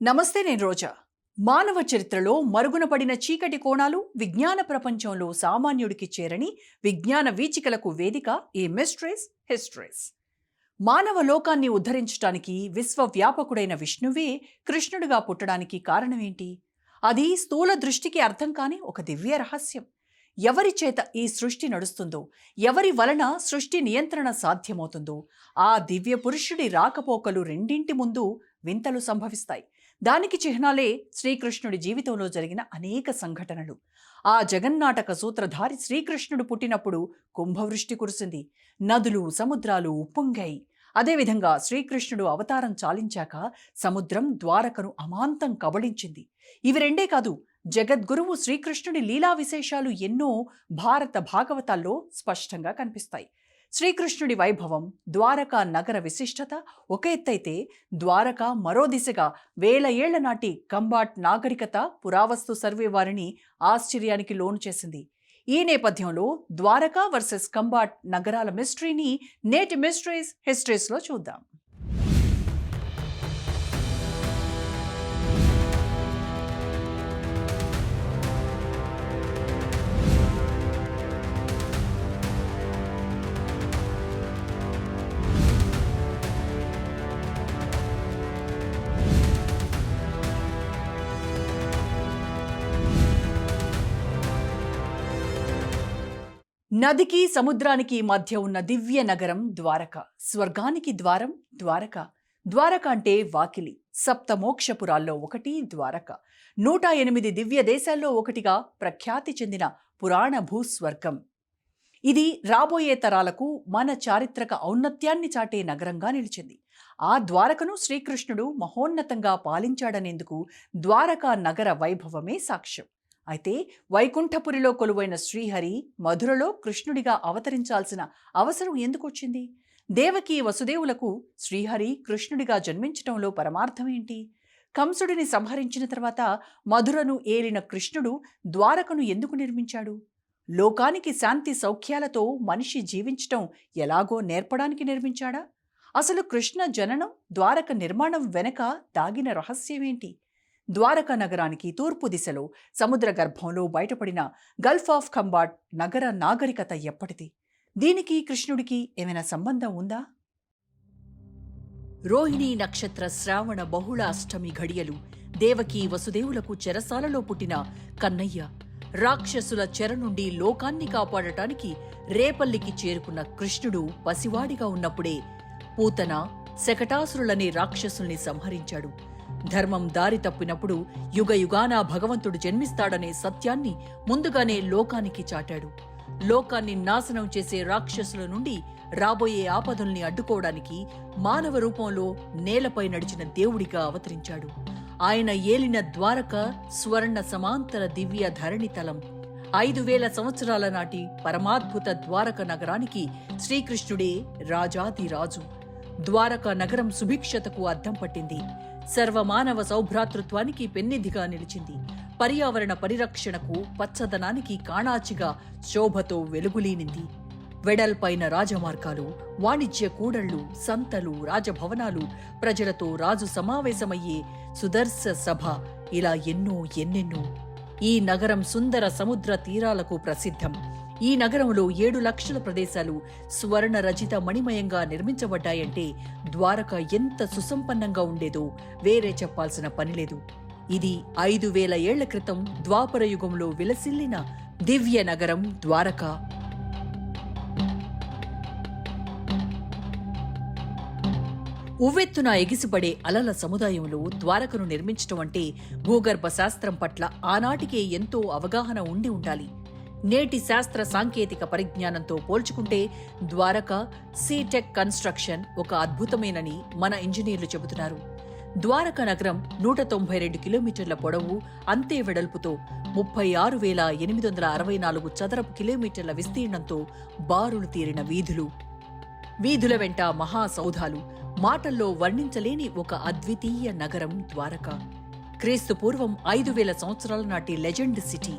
నమస్తే, నేను రోజా. మానవ చరిత్రలో మరుగున పడిన చీకటి కోణాలు, విజ్ఞాన ప్రపంచంలో సామాన్యుడికి చేరని విజ్ఞాన వీచికలకు వేదిక ఈ మిస్టరీస్ హిస్టరీస్. మానవ లోకాన్ని ఉద్ధరించడానికి విశ్వవ్యాపకుడైన విష్ణువే కృష్ణుడిగా పుట్టడానికి కారణమేంటి? అది స్థూల దృష్టికి అర్థం కాని ఒక దివ్య రహస్యం. ఎవరి చేత ఈ సృష్టి నడుస్తుందో, ఎవరి వలన సృష్టి నియంత్రణ సాధ్యమవుతుందో ఆ దివ్య పురుషుడి రాకపోకలు రెండింటి ముందు వింతలు సంభవిస్తాయి. దానికి చిహ్నాలే శ్రీకృష్ణుడి జీవితంలో జరిగిన అనేక సంఘటనలు. ఆ జగన్నాటక సూత్రధారి శ్రీకృష్ణుడు పుట్టినప్పుడు కుంభవృష్టి కురిసింది, నదులు సముద్రాలు ఉప్పొంగాయి. అదేవిధంగా శ్రీకృష్ణుడు అవతారం చాలించాక సముద్రం ద్వారకను అమాంతం కబళించింది. ఇవి రెండే కాదు, జగద్గురువు శ్రీకృష్ణుడి లీలా విశేషాలు ఎన్నో భారత భాగవతాల్లో స్పష్టంగా కనిపిస్తాయి. శ్రీకృష్ణుడి వైభవం, ద్వారకా నగర విశిష్టత ఒక ఎత్తైతే, ద్వారకా మరో దిశగా వేల ఏళ్ల నాటి కంబాట్ నాగరికత పురావస్తు సర్వే వారిని ఆశ్చర్యానికి లోను చేసింది. ఈ నేపథ్యంలో ద్వారకా వర్సెస్ కంబాట్ నగరాల మిస్టరీని నేటి మిస్టరీస్ హిస్టరీస్లో చూద్దాం. నదికి సముద్రానికి మధ్య ఉన్న దివ్య నగరం ద్వారక. స్వర్గానికి ద్వారం ద్వారక. ద్వారక అంటే వాకిలి. సప్తమోక్షపురాల్లో ఒకటి ద్వారక. 108 దివ్య దేశాల్లో ఒకటిగా ప్రఖ్యాతి చెందిన పురాణ భూస్వర్గం ఇది. రాబోయే తరాలకు మన చారిత్రక ఔన్నత్యాన్ని చాటే నగరంగా నిలిచింది. ఆ ద్వారకను శ్రీకృష్ణుడు మహోన్నతంగా పాలించాడనేందుకు ద్వారకా నగర వైభవమే సాక్ష్యం. అయితే వైకుంఠపురిలో కొలువైన శ్రీహరి మధురలో కృష్ణుడిగా అవతరించాల్సిన అవసరం ఎందుకు వచ్చింది? దేవకీ వసుదేవులకు శ్రీహరి కృష్ణుడిగా జన్మించటంలో పరమార్థమేంటి? కంసుడిని సంహరించిన తర్వాత మధురను ఏలిన కృష్ణుడు ద్వారకను ఎందుకు నిర్మించాడు? లోకానికి శాంతి సౌఖ్యాలతో మనిషి జీవించటం ఎలాగో నేర్పడానికి నిర్మించాడా? అసలు కృష్ణ జననం, ద్వారక నిర్మాణం వెనక దాగిన రహస్యమేంటి? ద్వారకా నగరానికి తూర్పు దిశలో సముద్ర గర్భంలో బయటపడిన గల్ఫ్ ఆఫ్ కంబాట్ నగర నాగరికత ఎప్పటిది? దీనికి కృష్ణుడికి ఏమైనా సంబంధం ఉందా? రోహిణీ నక్షత్ర శ్రావణ బహుళ అష్టమి ఘడియలు దేవకీ వసుదేవులకు చెరసాలలో పుట్టిన కన్నయ్య రాక్షసుల చెర నుండి లోకాన్ని కాపాడటానికి రేపల్లికి చేరుకున్న కృష్ణుడు పసివాడిగా ఉన్నప్పుడే పూతన, శకటాసురులనే రాక్షసుల్ని సంహరించాడు. ధర్మం దారి తప్పినప్పుడు యుగయుగాన భగవంతుడు జన్మిస్తాడనే సత్యాన్ని ముందుగానే లోకానికి చాటాడు. లోకాన్ని నాశనం చేసే రాక్షసుల నుండి రాబోయే ఆపదల్ని అడ్డుకోవడానికి మానవ రూపంలో నేలపై నడిచిన దేవుడిగా అవతరించాడు. ఆయన ఏలిన ద్వారక స్వర్ణ సమాంతర దివ్య ధరణితలం. 5000 సంవత్సరాల నాటి పరమాద్భుత ద్వారక నగరానికి శ్రీకృష్ణుడే రాజాది రాజు. ద్వారకా నగరం సుభిక్షతకు అద్దం పట్టింది. సర్వమానవ సౌభ్రాతృత్వానికి పెన్నిధిగా నిలిచింది. పర్యావరణ పరిరక్షణకు, పచ్చదనానికి కాణాచిగా శోభతో వెలుగులీనింది. వెడల్పైన రాజమార్గాలు, వాణిజ్య కూడళ్లు, సంతలు, రాజభవనాలు, ప్రజలతో రాజు సమావేశమయ్యే సుదర్శ సభ, ఇలా ఎన్నెన్నో. ఈ నగరం సుందర సముద్ర తీరాలకు ప్రసిద్ధం. ఈ నగరంలో 7 లక్షల ప్రదేశాలు స్వర్ణ రచిత మణిమయంగా నిర్మించబడ్డాయంటే ద్వారక ఎంత సుసంపన్నంగా ఉండేదో వేరే చెప్పాల్సిన పనిలేదు. ఇది 5000 ఏళ్ల క్రితం ద్వాపర యుగంలో విలసిల్లిన దివ్య నగరం ద్వారక. ఉవ్వెత్తున ఎగిసిపడే అలల సముదాయంలో ద్వారకను నిర్మించటం అంటే భూగర్భ శాస్త్రం పట్ల ఆనాటికే ఎంతో అవగాహన ఉండి ఉండాలి. నేటి శాస్త్ర సాంకేతిక పరిజ్ఞానంతో పోల్చుకుంటే ద్వారక సీటెక్ కన్స్ట్రక్షన్ ఒక అద్భుతమేనని మన ఇంజనీర్లు చెబుతున్నారు. ద్వారక నగరం 192 కిలోమీటర్ల పొడవు, అంతే వెడల్పుతో 36,864 చదరపు కిలోమీటర్ల విస్తీర్ణంతో బారులు తీరిన వీధుల వెంట మహాసౌధాలు, మాటల్లో వర్ణించలేని ఒక అద్వితీయ నగరం ద్వారక. క్రీస్తు పూర్వం 5000 సంవత్సరాల నాటి లెజెండ్ సిటీ.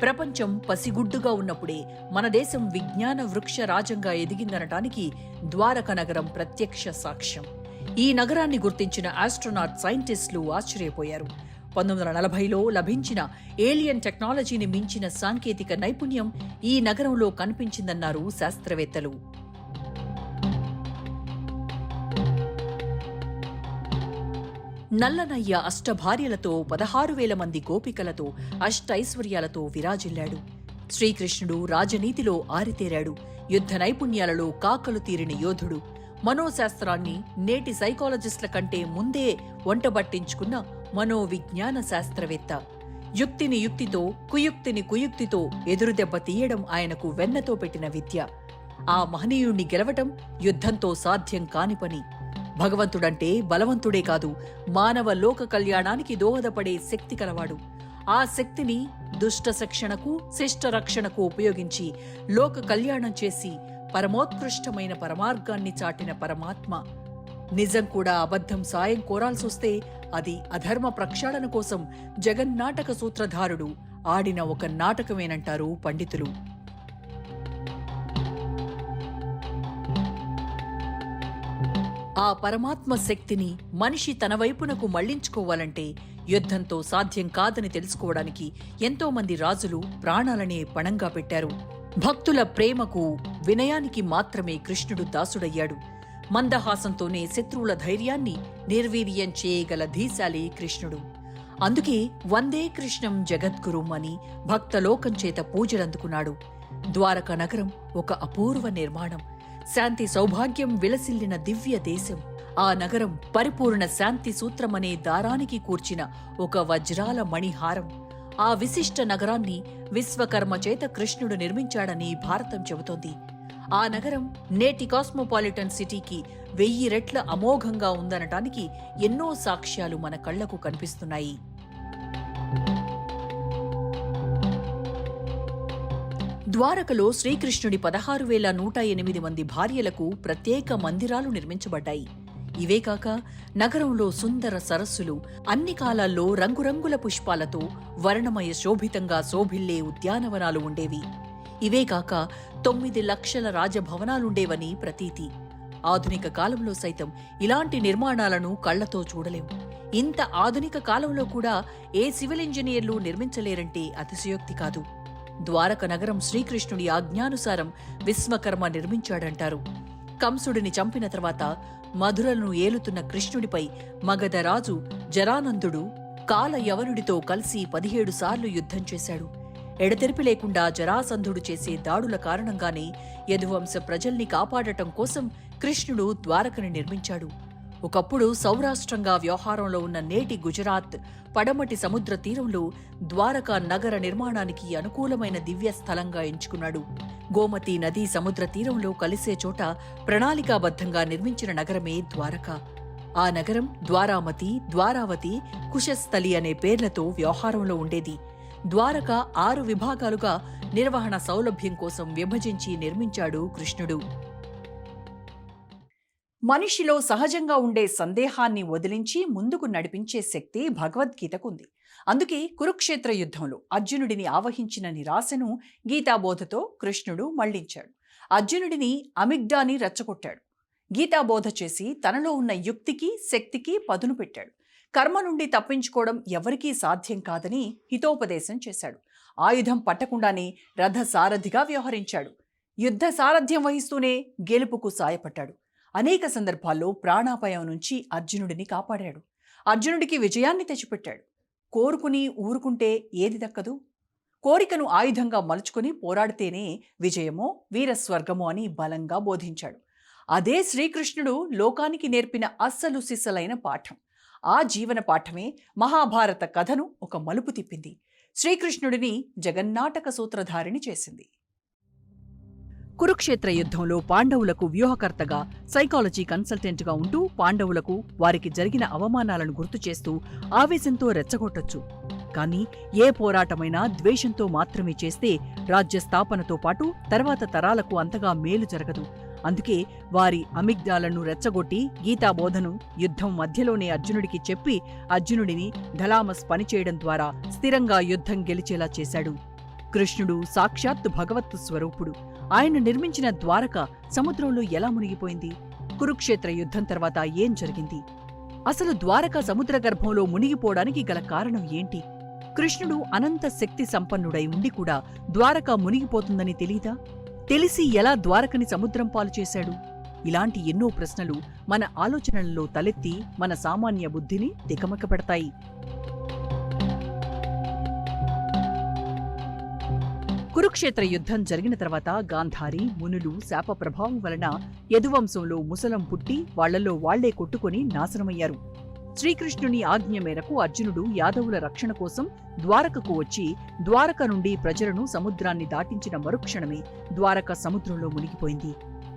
ప్రపంచం పసిగుడ్డుగా ఉన్నప్పుడే మన దేశం విజ్ఞాన వృక్ష రాజంగా ఎదిగిందనటానికి ద్వారక నగరం ప్రత్యక్ష సాక్ష్యం. ఈ నగరాన్ని గుర్తించిన ఆస్ట్రోనాట్ సైంటిస్టులు ఆశ్చర్యపోయారు. 1940లో లభించిన ఏలియన్ టెక్నాలజీని మించిన సాంకేతిక నైపుణ్యం ఈ నగరంలో కనిపించిందన్నారు శాస్త్రవేత్తలు. నల్లనయ్య అష్టభార్యలతో 16,000 మంది గోపికలతో అష్టైశ్వర్యాలతో విరాజిల్లాడు. శ్రీకృష్ణుడు రాజనీతిలో ఆరితేరాడు. యుద్ధ నైపుణ్యాలలో కాకలు తీరిన యోధుడు. మనోశాస్త్రాన్ని నేటి సైకాలజిస్టుల కంటే ముందే వంటబట్టించుకున్న మనోవిజ్ఞాన శాస్త్రవేత్త. యుక్తిని యుక్తితో, కుయుక్తిని కుయుక్తితో ఎదురుదెబ్బ తీయడం ఆయనకు వెన్నతో పెట్టిన విద్య. ఆ మహనీయుణ్ణి గెలవటం యుద్ధంతో సాధ్యం కాని పని. భగవంతుడంటే బలవంతుడే కాదు, మానవ లోక కళ్యాణానికి దోహదపడే శక్తి కలవాడు. ఆ శక్తిని దుష్ట శిక్షణకు, శిష్ట రక్షణకు ఉపయోగించి లోక కళ్యాణం చేసి పరమోత్కృష్టమైన పరమార్గాన్ని చాటిన పరమాత్మ. నిజం కూడా అబద్ధం సాయం కోరాల్సొస్తే అది అధర్మ ప్రక్షాళన కోసం జగన్నాటక సూత్రధారుడు ఆడిన ఒక నాటకమేనంటారు పండితులు. ఆ పరమాత్మ శక్తిని మనిషి తన వైపునకు మళ్లించుకోవాలంటే యుద్ధంతో సాధ్యం కాదని తెలుసుకోవడానికి ఎంతో మంది రాజులు ప్రాణాలనే పణంగా పెట్టారు. భక్తుల ప్రేమకు, వినయానికి మాత్రమే కృష్ణుడు దాసుడయ్యాడు. మందహాసంతోనే శత్రువుల ధైర్యాన్ని నిర్వీర్యం చేయగల ధీశాలి కృష్ణుడు. అందుకే వందే కృష్ణం జగద్గురుం అని భక్తలోకం చేత పూజలందుకున్నాడు. ద్వారకా నగరం ఒక అపూర్వ నిర్మాణం. శాంతి సౌభాగ్యం విలసిల్లిన దివ్య దేశం. ఆ నగరం పరిపూర్ణ శాంతి సూత్రమనే దారానికి కూర్చిన ఒక వజ్రాల మణిహారం. ఆ విశిష్ట నగరాన్ని విశ్వకర్మ చేత కృష్ణుడు నిర్మించాడని భారతం చెబుతోంది. ఆ నగరం నేటి కాస్మోపాలిటన్ సిటీకి 1000 రెట్ల అమోఘంగా ఉందనటానికి ఎన్నో సాక్ష్యాలు మన కళ్లకు కనిపిస్తున్నాయి. ద్వారకలో శ్రీకృష్ణుడి 16,108 మంది భార్యలకు ప్రత్యేక మందిరాలు నిర్మించబడ్డాయి. ఇవే కాక నగరంలో సుందర సరస్సులు, అన్ని కాలాల్లో రంగురంగుల పుష్పాలతో వర్ణమయ శోభితంగా శోభిల్లే ఉద్యానవనాలు ఉండేవి. ఇవే కాక 9 లక్షల రాజభవనాలుండేవని ప్రతీతి. ఆధునిక కాలంలో సైతం ఇలాంటి నిర్మాణాలను కళ్లతో చూడలేం. ఇంత ఆధునిక కాలంలో కూడా ఏ సివిల్ ఇంజనీర్లు నిర్మించలేరంటే అతిశయోక్తి కాదు. ద్వారక నగరం శ్రీకృష్ణుడి ఆజ్ఞానుసారం విశ్వకర్మ నిర్మించాడంటారు. కంసుడిని చంపిన తర్వాత మధురను ఏలుతున్న కృష్ణుడిపై మగధరాజు జరానందుడు కాలయవనుడితో కలిసి 17 సార్లు యుద్ధం చేశాడు. ఎడతెరిపి లేకుండా జరాసంధుడు చేసే దాడుల కారణంగానే యదువంశ ప్రజల్ని కాపాడటం కోసం కృష్ణుడు ద్వారకని నిర్మించాడు. ఒకప్పుడు సౌరాష్ట్రంగా వ్యవహారంలో ఉన్న నేటి గుజరాత్ పడమటి సముద్ర తీరంలో ద్వారకా నగర నిర్మాణానికి అనుకూలమైన దివ్య స్థలంగా ఎంచుకున్నాడు. గోమతీ నదీ సముద్ర తీరంలో కలిసే చోట ప్రణాళికాబద్ధంగా నిర్మించిన నగరమే ద్వారకా. ఆ నగరం ద్వారామతి, ద్వారావతి, కుశస్థలి అనే పేర్లతో వ్యవహారంలో ఉండేది. ద్వారక 6 విభాగాలుగా నిర్వహణ సౌలభ్యం కోసం విభజించి నిర్మించాడు కృష్ణుడు. మనిషిలో సహజంగా ఉండే సందేహాన్ని వదిలించి ముందుకు నడిపించే శక్తి భగవద్గీతకుంది. అందుకే కురుక్షేత్ర యుద్ధంలో అర్జునుడిని ఆవహించిన నిరాశను గీతాబోధతో కృష్ణుడు మళ్లించాడు. అర్జునుడిని అమిగ్డాని రెచ్చగొట్టాడు. గీతాబోధ చేసి తనలో ఉన్న యుక్తికి, శక్తికి పదును పెట్టాడు. కర్మ నుండి తప్పించుకోవడం ఎవరికీ సాధ్యం కాదని హితోపదేశం చేశాడు. ఆయుధం పట్టకుండానే రథసారథిగా వ్యవహరించాడు. యుద్ధ సారథ్యం వహిస్తూనే గెలుపుకు సాయపడ్డాడు. అనేక సందర్భాల్లో ప్రాణాపాయం నుంచి అర్జునుడిని కాపాడాడు. అర్జునుడికి విజయాన్ని తెచ్చిపెట్టాడు. కోరుకుని ఊరుకుంటే ఏది దక్కదు. కోరికను ఆయుధంగా మలుచుకుని పోరాడితేనే విజయమో వీరస్వర్గమో అని బలంగా బోధించాడు. అదే శ్రీకృష్ణుడు లోకానికి నేర్పిన అస్సలు సిస్సలైన పాఠం. ఆ జీవన పాఠమే మహాభారత కథను ఒక మలుపు తిప్పింది. శ్రీకృష్ణుడిని జగన్నాటక సూత్రధారిని చేసింది. కురుక్షేత్ర యుద్ధంలో పాండవులకు వ్యూహకర్తగా, సైకాలజీ కన్సల్టెంట్గా ఉంటూ పాండవులకు వారికి జరిగిన అవమానాలను గుర్తు చేస్తూ ఆవేశంతో రెచ్చగొట్టొచ్చు. కానీ ఏ పోరాటమైనా ద్వేషంతో మాత్రమే చేస్తే రాజ్యస్థాపనతో పాటు తర్వాత తరాలకు అంతగా మేలు జరగదు. అందుకే వారి అమిగ్డాలను రెచ్చగొట్టి గీతాబోధను యుద్ధం మధ్యలోనే అర్జునుడికి చెప్పి అర్జునుడిని ధలామస్ పనిచేయడం ద్వారా స్థిరంగా యుద్ధం గెలిచేలా చేశాడు. కృష్ణుడు సాక్షాత్తు భగవత్తు స్వరూపుడు. ఆయన నిర్మించిన ద్వారక సముద్రంలో ఎలా మునిగిపోయింది? కురుక్షేత్ర యుద్ధం తర్వాత ఏం జరిగింది? అసలు ద్వారక సముద్ర గర్భంలో మునిగిపోవడానికి గల కారణం ఏంటి? కృష్ణుడు అనంత శక్తి సంపన్నుడై ఉండి కూడా ద్వారక మునిగిపోతుందని తెలీదా? తెలిసి ఎలా ద్వారకని సముద్రం పాలు చేశాడు? ఇలాంటి ఎన్నో ప్రశ్నలు మన ఆలోచనల్లో తలెత్తి మన సామాన్య బుద్ధిని తికమకపెడతాయి. కురుక్షేత్ర యుద్ధం జరిగిన తర్వాత గాంధారి, మునులు శాప ప్రభావం వలన యదువంశంలో ముసలం పుట్టి వాళ్లలో వాళ్లే కొట్టుకుని నాశనమయ్యారు. శ్రీకృష్ణుని ఆజ్ఞ మేరకు అర్జునుడు యాదవుల రక్షణ కోసం ద్వారకకు వచ్చి ద్వారక నుండి ప్రజలను సముద్రాన్ని దాటించిన మరుక్షణమే ద్వారక సముద్రంలో మునిగిపోయింది.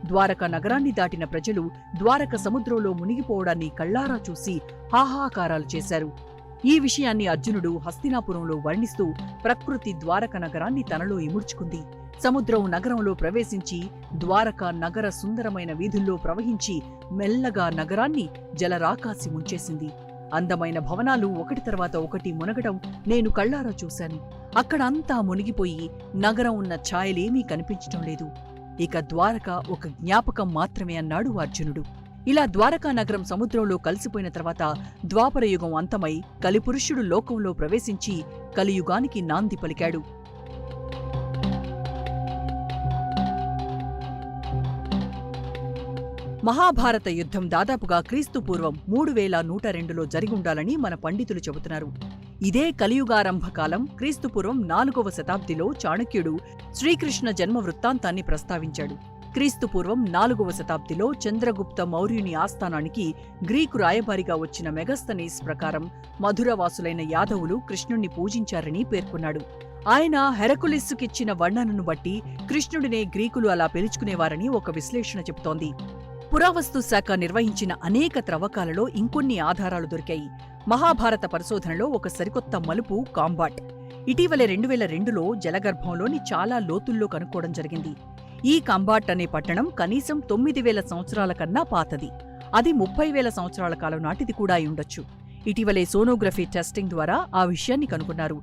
ద్వారక నగరాన్ని దాటిన ప్రజలు ద్వారక సముద్రంలో మునిగిపోవడాన్ని కళ్లారా చూసి హాహాకారాలు చేశారు. ఈ విషయాన్ని అర్జునుడు హస్తినాపురంలో వర్ణిస్తూ ప్రకృతి ద్వారక నగరాన్ని తనలో ఇముడ్చుకుంది. సముద్రం నగరంలో ప్రవేశించి ద్వారక నగర సుందరమైన వీధుల్లో ప్రవహించి మెల్లగా నగరాన్ని జలరాకాసి ముంచేసింది. అందమైన భవనాలు ఒకటి తర్వాత ఒకటి మునగడం నేను కళ్లారా చూశాను. అక్కడ అంతా మునిగిపోయి నగరం ఉన్న ఛాయలేమీ కనిపించటం లేదు. ఇక ద్వారక ఒక జ్ఞాపకం మాత్రమే అన్నాడు అర్జునుడు. ఇలా ద్వారకా నగరం సముద్రంలో కలిసిపోయిన తర్వాత ద్వాపరయుగం అంతమై కలిపురుషుడు లోకంలో ప్రవేశించి కలియుగానికి నాంది పలికాడు. మహాభారత యుద్ధం దాదాపుగా క్రీస్తుపూర్వం 3102లో జరిగుండాలని మన పండితులు చెబుతున్నారు. ఇదే కలియుగారంభకాలం క్రీస్తుపూర్వం 4వ శతాబ్దిలో చాణక్యుడు శ్రీకృష్ణ జన్మ వృత్తాంతాన్ని ప్రస్తావించాడు. క్రీస్తుపూర్వం 4వ శతాబ్దిలో చంద్రగుప్త మౌర్యుని ఆస్థానానికి గ్రీకు రాయబారిగా వచ్చిన మెగస్తనీస్ ప్రకారం మధురవాసులైన యాదవులు కృష్ణుణ్ణి పూజించారని పేర్కొన్నాడు. ఆయన హెరకులిస్సుకిచ్చిన వర్ణనను బట్టి కృష్ణుడినే గ్రీకులు అలా పిలుచుకునేవారని ఒక విశ్లేషణ చెబుతోంది. పురావస్తు శాఖ నిర్వహించిన అనేక త్రవ్వకాలలో ఇంకొన్ని ఆధారాలు దొరికాయి. మహాభారత పరిశోధనలో ఒక సరికొత్త మలుపు కాంబాట్. ఇటీవలే 2002లో జలగర్భంలోని చాలా లోతుల్లో కనుక్కోవడం జరిగింది. ఈ కాంబాట్ అనే పట్టణం కనీసం 9000 సంవత్సరాల కన్నా పాతది. అది 30,000 సంవత్సరాల కాలం నాటిది కూడా అయ్యుండొచ్చు. ఇటీవలే సోనోగ్రఫీ టెస్టింగ్ ద్వారా ఆ విషయాన్ని కనుగొన్నారు.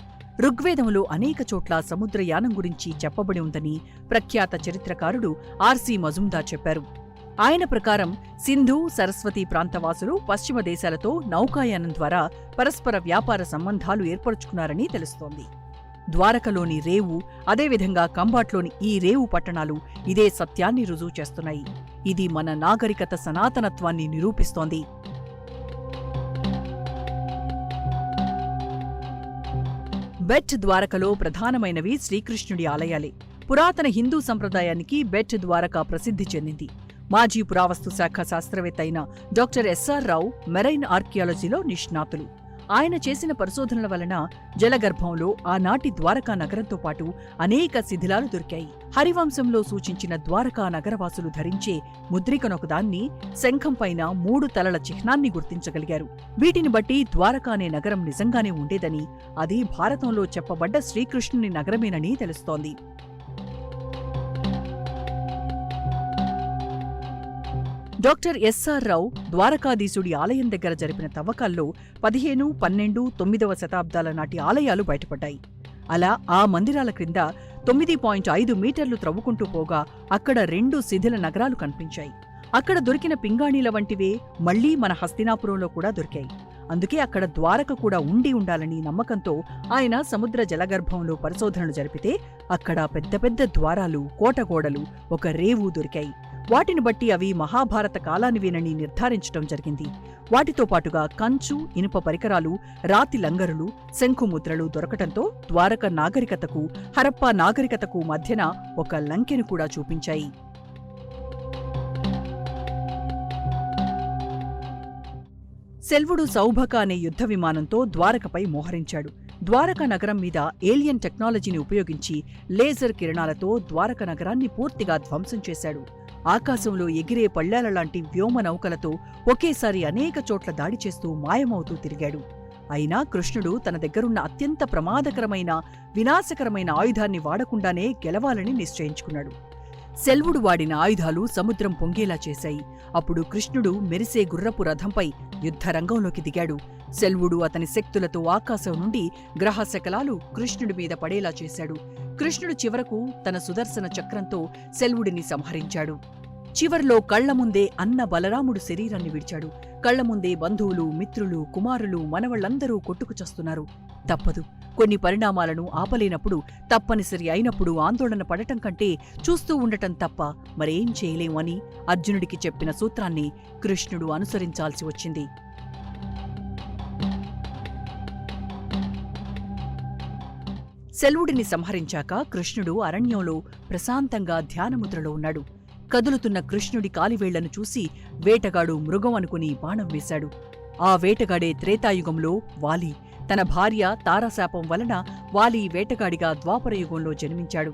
ఋగ్వేదంలో అనేక చోట్ల సముద్రయానం గురించి చెప్పబడి ఉందని ప్రఖ్యాత చరిత్రకారుడు ఆర్సి మజుందార్ చెప్పారు. ఆయన ప్రకారం సింధు, సరస్వతి ప్రాంతవాసులు పశ్చిమ దేశాలతో నౌకాయానం ద్వారా పరస్పర వ్యాపార సంబంధాలు ఏర్పరచుకున్నారని తెలుస్తోంది. ద్వారకలోని రేవు, అదేవిధంగా కంబాట్లోని ఈ రేవు పట్టణాలు ఇదే సత్యాన్ని రుజువు చేస్తున్నాయి. ఇది మన నాగరికత సనాతనత్వాన్ని నిరూపిస్తోంది. బెట్ ద్వారకలో ప్రధానమైనవి శ్రీకృష్ణుడి ఆలయాలే. పురాతన హిందూ సంప్రదాయానికి బెట్ ద్వారక ప్రసిద్ధి చెందింది. మాజీ పురావస్తు శాఖ శాస్త్రవేత్త అయిన డాక్టర్ ఎస్ఆర్ రావు మెరైన్ ఆర్కియాలజీలో నిష్ణాతులు. ఆయన చేసిన పరిశోధనల వలన జలగర్భంలో ఆనాటి ద్వారకా నగరంతో పాటు అనేక శిథిలాలు దొరికాయి. హరివంశంలో సూచించిన ద్వారకా నగరవాసులు ధరించే ముద్రికనొకదాన్ని, శంఖంపైన 3 తలల చిహ్నాన్ని గుర్తించగలిగారు. వీటిని బట్టి ద్వారకా అనే నగరం నిజంగానే ఉండేదని, అది భారతంలో చెప్పబడ్డ శ్రీకృష్ణుని నగరమేనని తెలుస్తోంది. డాక్టర్ ఎస్ఆర్ రావు ద్వారకాధీశుడి ఆలయం దగ్గర జరిపిన తవ్వకాల్లో 15, 12, 9వ శతాబ్దాల నాటి ఆలయాలు బయటపడ్డాయి. అలా ఆ మందిరాల క్రింద 9.5 మీటర్లు త్రవ్వుకుంటూ పోగా అక్కడ 2 శిథిల నగరాలు కనిపించాయి. అక్కడ దొరికిన పింగాణీల వంటివే మళ్లీ మన హస్తినాపురంలో కూడా దొరికాయి. అందుకే అక్కడ ద్వారక కూడా ఉండి ఉండాలని నమ్మకంతో ఆయన సముద్ర జలగర్భంలో పరిశోధనలు జరిపితే అక్కడ పెద్ద పెద్ద ద్వారాలు, కోటగోడలు, ఒక రేవు దొరికాయి. వాటిని బట్టి అవి మహాభారత కాలానివేనని నిర్ధారించడం జరిగింది. వాటితో పాటుగా కంచు, ఇనుప పరికరాలు, రాతి లంగరులు, శంఖుముద్రలు దొరకటంతో ద్వారక నాగరికతకు, హరప్పా నాగరికతకు మధ్యన ఒక లంకెను కూడా చూపించాయి. శల్వుడు సౌభక అనే యుద్ధ విమానంతో ద్వారకపై మోహరించాడు. ద్వారకా నగరం మీద ఏలియన్ టెక్నాలజీని ఉపయోగించి లేజర్ కిరణాలతో ద్వారక నగరాన్ని పూర్తిగా ధ్వంసం చేశాడు. ఆకాశంలో ఎగిరే పళ్ళాలలాంటి వ్యోమ నౌకలతో ఒకేసారి అనేక చోట్ల దాడి చేస్తూ మాయమవుతూ తిరిగాడు. అయినా కృష్ణుడు తన దగ్గరున్న అత్యంత ప్రమాదకరమైన, వినాశకరమైన ఆయుధాన్ని వాడకుండానే గెలవాలని నిశ్చయించుకున్నాడు. శల్వుడు వాడిన ఆయుధాలు సముద్రం పొంగేలా చేశాయి. అప్పుడు కృష్ణుడు మెరిసే గుర్రపు రథంపై యుద్ధరంగంలోకి దిగాడు. శల్వుడు అతని శక్తులతో ఆకాశం నుండి గ్రహశకలాలు కృష్ణుడి మీద పడేలా చేశాడు. కృష్ణుడు చివరకు తన సుదర్శన చక్రంతో శల్వుడిని సంహరించాడు. చివర్లో కళ్ల ముందే అన్న బలరాముడు శరీరాన్ని విడిచాడు. కళ్ల ముందే బంధువులు, మిత్రులు, కుమారులు, మనవళ్లందరూ కొట్టుకు చస్తున్నారు. తప్పదు. కొన్ని పరిణామాలను ఆపలేనప్పుడు, తప్పనిసరి అయినప్పుడు ఆందోళన పడటం కంటే చూస్తూ ఉండటం తప్ప మరేం చేయలేం అని అర్జునుడికి చెప్పిన సూత్రాన్ని కృష్ణుడు అనుసరించాల్సి వచ్చింది. శల్వుడిని సంహరించాక కృష్ణుడు అరణ్యంలో ప్రశాంతంగా ధ్యానముద్రలో ఉన్నాడు. కదులుతున్న కృష్ణుడి కాలివేళ్లను చూసి వేటగాడు మృగం అనుకుని బాణం వేశాడు. ఆ వేటగాడే త్రేతాయుగంలో వాలి. తన భార్య తారాశాపం వలన వాలి వేటగాడిగా ద్వాపరయుగంలో జన్మించాడు.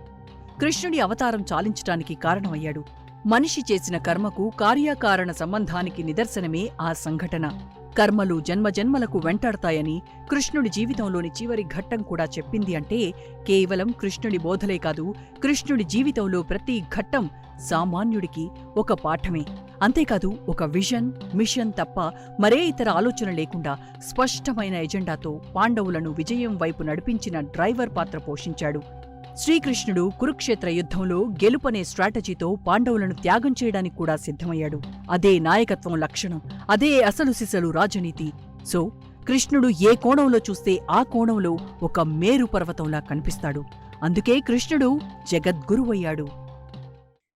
కృష్ణుడి అవతారం చాలించటానికి కారణమయ్యాడు. మనిషి చేసిన కర్మకు కార్యకారణ సంబంధానికి నిదర్శనమే ఆ సంఘటన. కర్మలు జన్మజన్మలకు వెంటాడతాయని కృష్ణుడి జీవితంలోని చివరి ఘట్టం కూడా చెప్పింది అంటే కేవలం కృష్ణుడి బోధలే కాదు, కృష్ణుడి జీవితంలో ప్రతి ఘట్టం సామాన్యుడికి ఒక పాఠమే. అంతేకాదు, ఒక విజన్, మిషన్ తప్ప మరే ఇతర ఆలోచన లేకుండా స్పష్టమైన ఎజెండాతో పాండవులను విజయం వైపు నడిపించిన డ్రైవర్ పాత్ర పోషించాడు. శ్రీకృష్ణుడు కురుక్షేత్ర యుద్ధంలో గెలుపనే స్ట్రాటజీతో పాండవులను త్యాగం చేయడానికి కూడా సిద్ధమయ్యాడు. అదే నాయకత్వం లక్షణం, అదే అసలు సిసలు రాజనీతి. సో కృష్ణుడు ఏ కోణంలో చూస్తే ఆ కోణంలో ఒక మేరు పర్వతంలా కనిపిస్తాడు. అందుకే కృష్ణుడు జగద్గురువయ్యాడు.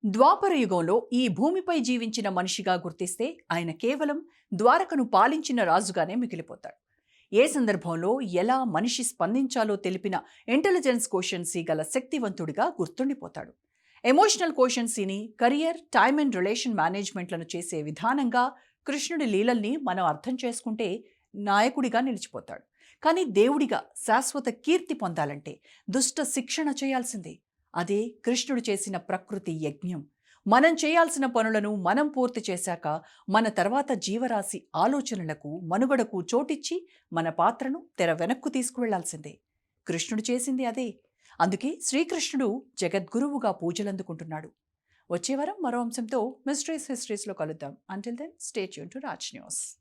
ద్వాపరయుగంలో ఈ భూమిపై జీవించిన మనిషిగా గుర్తిస్తే ఆయన కేవలం ద్వారకను పాలించిన రాజుగానే మిగిలిపోతాడు. ఏ సందర్భంలో ఎలా మనిషి స్పందించాలో తెలిపిన ఇంటెలిజెన్స్ కోషన్సీ గల శక్తివంతుడిగా గుర్తుండిపోతాడు. ఎమోషనల్ కోషన్సీని కెరియర్, టైమ్ అండ్ రిలేషన్ మేనేజ్మెంట్లను చేసే విధానంగా కృష్ణుడి లీలల్ని మనం అర్థం చేసుకుంటే నాయకుడిగా నిలిచిపోతాడు. కానీ దేవుడిగా శాశ్వత కీర్తి పొందాలంటే దుష్ట శిక్షణ చేయాల్సిందే. అదే కృష్ణుడు చేసిన ప్రకృతి యజ్ఞం. మనం చేయాల్సిన పనులను మనం పూర్తి చేశాక మన తర్వాత జీవరాశి ఆలోచనలకు, మనుగడకు చోటిచ్చి మన పాత్రను తెర వెనక్కు తీసుకువెళ్లాల్సిందే. కృష్ణుడు చేసింది అదే. అందుకే శ్రీకృష్ణుడు జగద్గురువుగా పూజలందుకుంటున్నాడు. వచ్చే వారం మరో అంశంతో మిస్టరీస్ హిస్టరీస్లో కలుద్దాం. Until then stay tuned to Raj news.